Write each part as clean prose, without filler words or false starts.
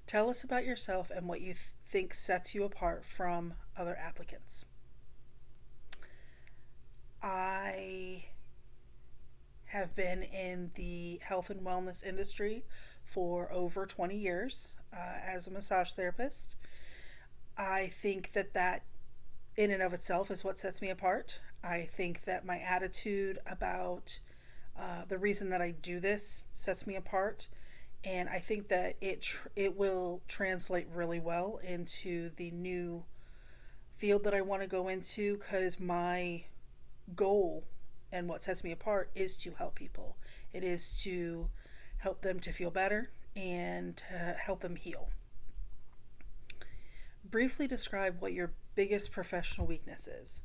Tell us about yourself and what you think sets you apart from other applicants. I have been in the health and wellness industry for over 20 years as a massage therapist. I think that in and of itself is what sets me apart. I think that my attitude about the reason that I do this sets me apart, and I think that it will translate really well into the new field that I want to go into, because my goal and what sets me apart is to help people. It is to help them to feel better and to help them heal. Briefly describe what your biggest professional weakness is.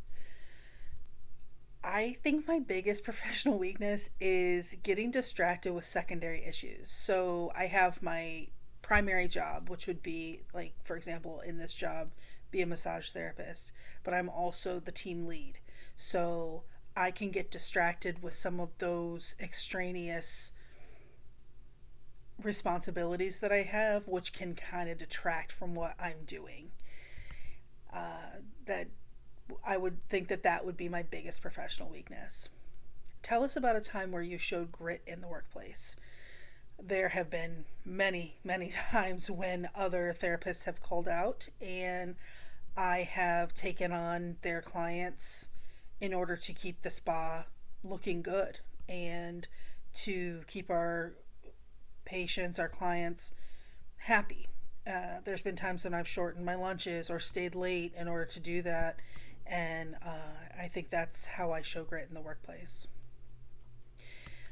I think my biggest professional weakness is getting distracted with secondary issues. So I have my primary job, which would be, like, for example, in this job, be a massage therapist, but I'm also the team lead. So I can get distracted with some of those extraneous responsibilities that I have, which can kind of detract from what I'm doing. That I would think that would be my biggest professional weakness. Tell us about a time where you showed grit in the workplace. There have been many, many times when other therapists have called out, and I have taken on their clients in order to keep the spa looking good and to keep our patients, our clients, happy. There's been times when I've shortened my lunches or stayed late in order to do that, and I think that's how I show grit in the workplace.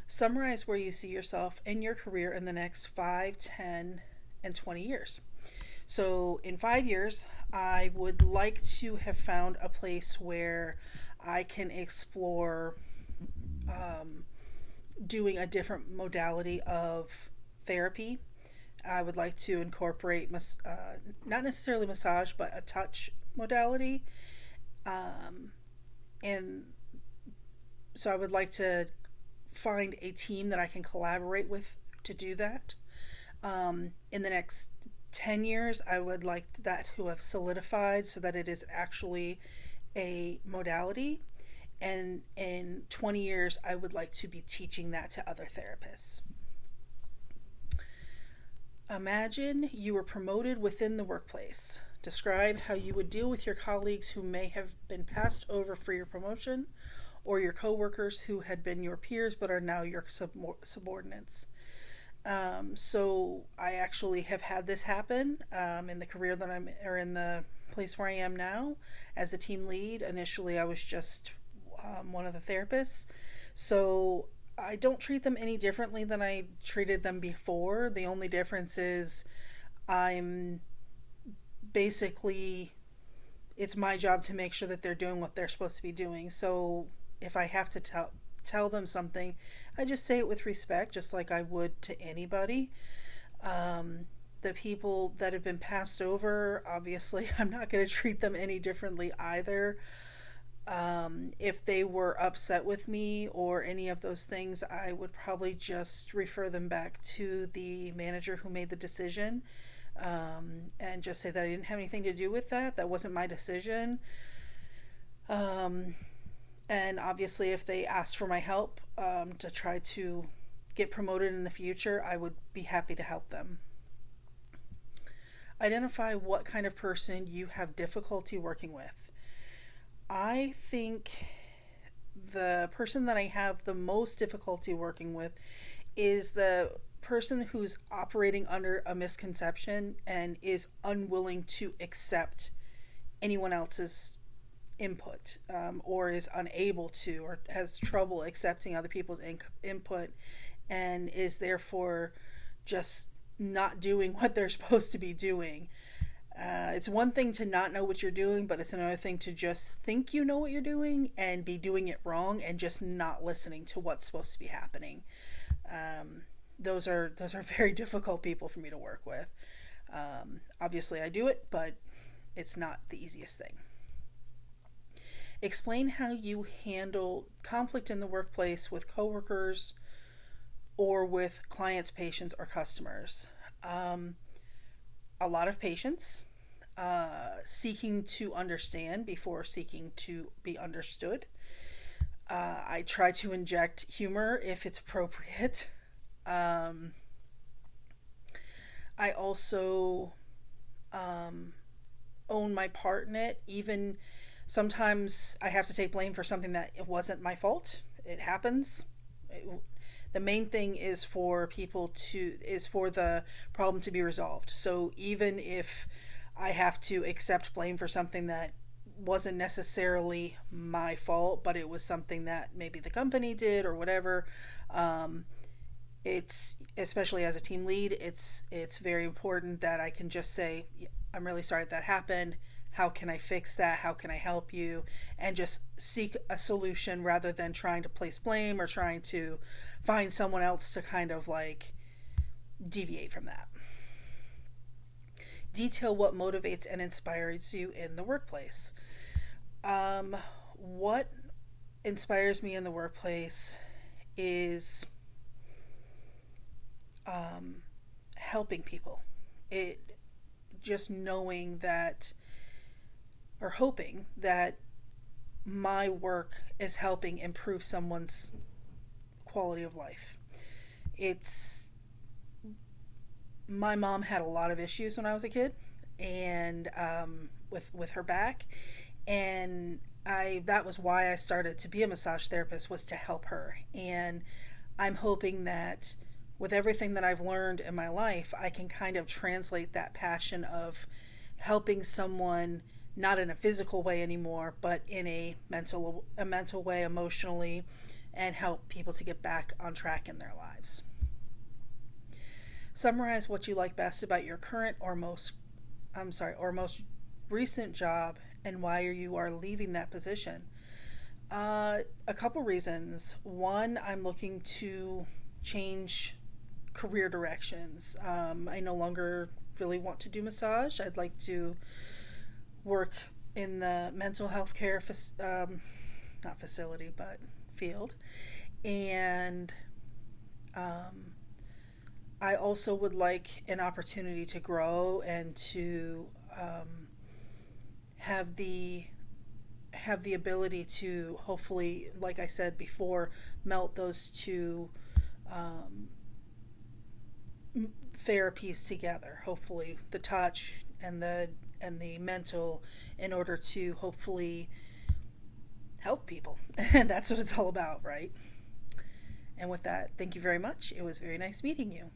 Summarize where you see yourself in your career in the next 5, 10, and 20 years. So, in 5 years, I would like to have found a place where I can explore um, doing a different modality of therapy. I would like to incorporate, not necessarily massage, but a touch modality. Um, and so I would like to find a team that I can collaborate with to do that. In the next 10 years, I would like that to have solidified so that it is actually a modality. And in 20 years, I would like to be teaching that to other therapists. Imagine you were promoted within the workplace. Describe how you would deal with your colleagues who may have been passed over for your promotion, or your coworkers who had been your peers but are now your subordinates. So I actually have had this happen in the career that I'm, or in the place where I am now as a team lead. Initially, I was just one of the therapists. So I don't treat them any differently than I treated them before. The only difference is I'm basically, it's my job to make sure that they're doing what they're supposed to be doing. So if I have to tell them something, I just say it with respect, just like I would to anybody. The people that have been passed over, obviously, I'm not going to treat them any differently either. If they were upset with me or any of those things, I would probably just refer them back to the manager who made the decision, and just say that I didn't have anything to do with that. That wasn't my decision. Um, and obviously, if they asked for my help to try to get promoted in the future, I would be happy to help them. Identify what kind of person you have difficulty working with. I think the person that I have the most difficulty working with is the person who's operating under a misconception and is unwilling to accept anyone else's input, or is unable to, or has trouble accepting other people's input, and is therefore just not doing what they're supposed to be doing. It's one thing to not know what you're doing, but it's another thing to just think you know what you're doing and be doing it wrong and just not listening to what's supposed to be happening. Um, those are very difficult people for me to work with. Obviously, I do it, but it's not the easiest thing. Explain how you handle conflict in the workplace with coworkers or with clients, patients, or customers. Um, a lot of patience, seeking to understand before seeking to be understood. I try to inject humor if it's appropriate. Um, I also um, own my part in it. Even sometimes I have to take blame for something that it wasn't my fault. It happens. It, the main thing is for the problem to be resolved. So even if I have to accept blame for something that wasn't necessarily my fault, but it was something that maybe the company did or whatever. Um, it's especially as a team lead, it's very important that I can just say, I'm really sorry that happened. How can I fix that? How can I help you? And just seek a solution rather than trying to place blame or trying to find someone else to kind of like deviate from that. Detail what motivates and inspires you in the workplace. What inspires me in the workplace is helping people. It just knowing that or hoping that my work is helping improve someone's quality of life. It's My mom had a lot of issues when I was a kid, and with her back, and I that was why I started to be a massage therapist, was to help her. And I'm hoping that with everything that I've learned in my life, I can kind of translate that passion of helping someone not in a physical way anymore, but in a mental way, emotionally, and help people to get back on track in their lives. Summarize what you like best about your current or most recent job and why you are leaving that position. A couple reasons. One, I'm looking to change career directions. I no longer really want to do massage. I'd like to work in the mental health care, not facility, but field. And um, I also would like an opportunity to grow and to have the have the ability to hopefully, like I said before, melt those two um, therapies together. Hopefully, the touch and the mental, in order to hopefully help people. And that's what it's all about, right? And with that, thank you very much. It was very nice meeting you.